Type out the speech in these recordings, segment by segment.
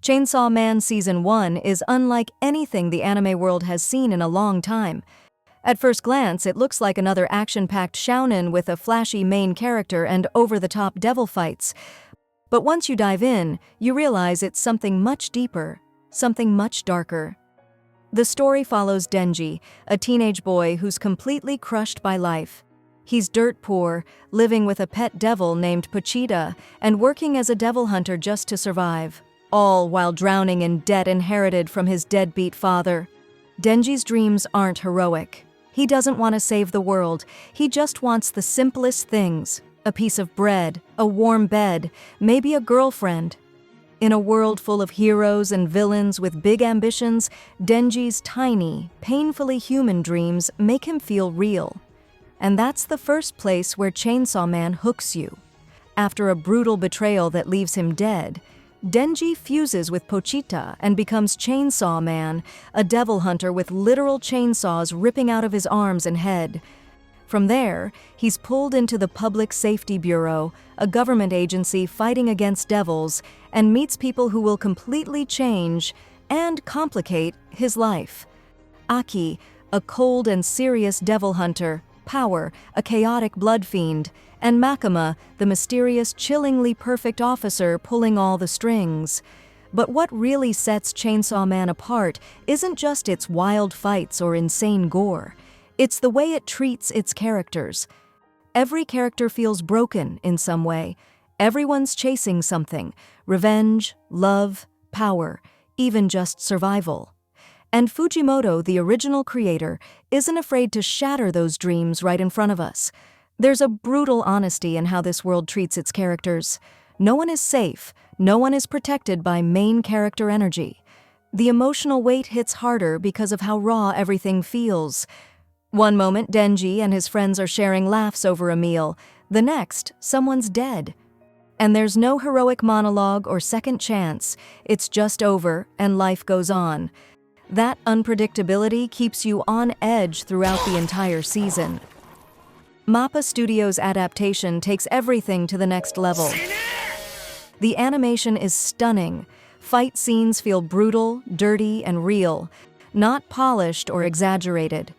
Chainsaw Man Season 1 is unlike anything the anime world has seen in a long time. At first glance, it looks like another action-packed shounen with a flashy main character and over-the-top devil fights. But once you dive in, you realize it's something much deeper, something much darker. The story follows Denji, a teenage boy who's completely crushed by life. He's dirt poor, living with a pet devil named Pochita, and working as a devil hunter just to survive, all while drowning in debt inherited from his deadbeat father. Denji's dreams aren't heroic. He doesn't want to save the world, he just wants the simplest things: a piece of bread, a warm bed, maybe a girlfriend. In a world full of heroes and villains with big ambitions, Denji's tiny, painfully human dreams make him feel real. And that's the first place where Chainsaw Man hooks you. After a brutal betrayal that leaves him dead, Denji fuses with Pochita and becomes Chainsaw Man, a devil hunter with literal chainsaws ripping out of his arms and head. From there, he's pulled into the Public Safety Bureau, a government agency fighting against devils, and meets people who will completely change and complicate his life. Aki, a cold and serious devil hunter, Power, a chaotic blood fiend, and Makima, the mysterious, chillingly perfect officer pulling all the strings. But what really sets Chainsaw Man apart isn't just its wild fights or insane gore. It's the way it treats its characters. Every character feels broken in some way. Everyone's chasing something: revenge, love, power, even just survival. And Fujimoto, the original creator, isn't afraid to shatter those dreams right in front of us. There's a brutal honesty in how this world treats its characters. No one is safe, no one is protected by main character energy. The emotional weight hits harder because of how raw everything feels. One moment, Denji and his friends are sharing laughs over a meal. The next, someone's dead. And there's no heroic monologue or second chance. It's just over, and life goes on. That unpredictability keeps you on edge throughout the entire season. MAPPA Studios' adaptation takes everything to the next level. The animation is stunning. Fight scenes feel brutal, dirty, and real, not polished or exaggerated.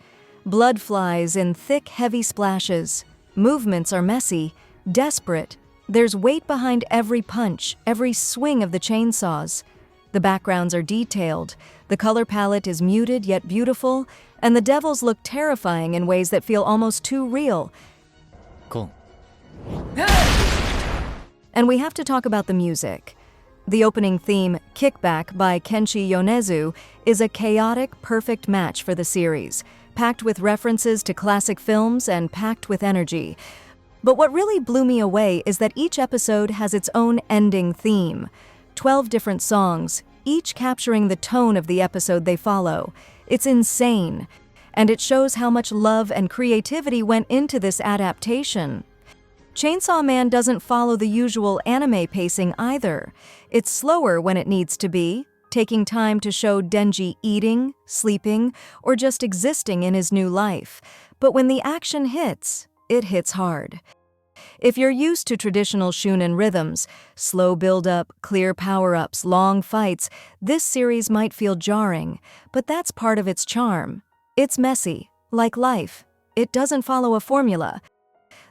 Blood flies in thick, heavy splashes. Movements are messy, desperate. There's weight behind every punch, every swing of the chainsaws. The backgrounds are detailed, the color palette is muted yet beautiful, and the devils look terrifying in ways that feel almost too real. Cool. And we have to talk about the music. The opening theme, Kickback by Kenshi Yonezu, is a chaotic, perfect match for the series, packed with references to classic films and packed with energy. But what really blew me away is that each episode has its own ending theme. 12 different songs, each capturing the tone of the episode they follow. It's insane, and it shows how much love and creativity went into this adaptation. Chainsaw Man doesn't follow the usual anime pacing either. It's slower when it needs to be, taking time to show Denji eating, sleeping, or just existing in his new life. But when the action hits, it hits hard. If you're used to traditional shounen rhythms, slow build-up, clear power-ups, long fights, this series might feel jarring, but that's part of its charm. It's messy, like life. It doesn't follow a formula.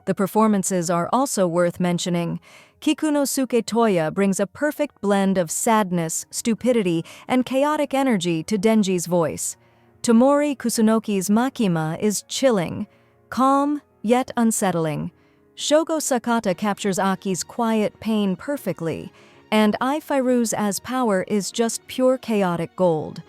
The performances are also worth mentioning. Kikunosuke Toya brings a perfect blend of sadness, stupidity, and chaotic energy to Denji's voice. Tomori Kusunoki's Makima is chilling, calm, yet unsettling. Shogo Sakata captures Aki's quiet pain perfectly, and Ai Fairouz as Power is just pure chaotic gold.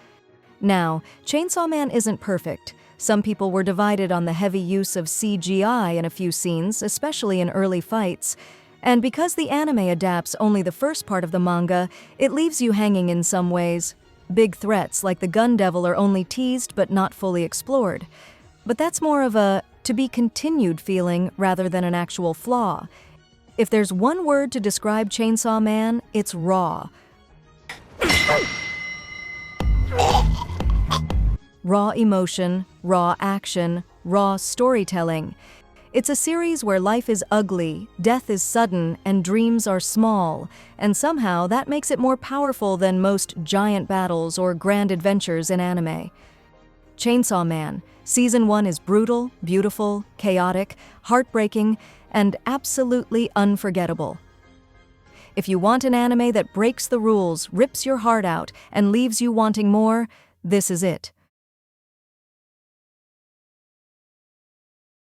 Now, Chainsaw Man isn't perfect. Some people were divided on the heavy use of CGI in a few scenes, especially in early fights. And because the anime adapts only the first part of the manga, it leaves you hanging in some ways. Big threats like the Gun Devil are only teased but not fully explored. But that's more of a to-be-continued feeling rather than an actual flaw. If there's one word to describe Chainsaw Man, it's raw. Raw emotion, raw action, raw storytelling. It's a series where life is ugly, death is sudden, and dreams are small, and somehow that makes it more powerful than most giant battles or grand adventures in anime. Chainsaw Man. Season 1 is brutal, beautiful, chaotic, heartbreaking, and absolutely unforgettable. If you want an anime that breaks the rules, rips your heart out, and leaves you wanting more, this is it.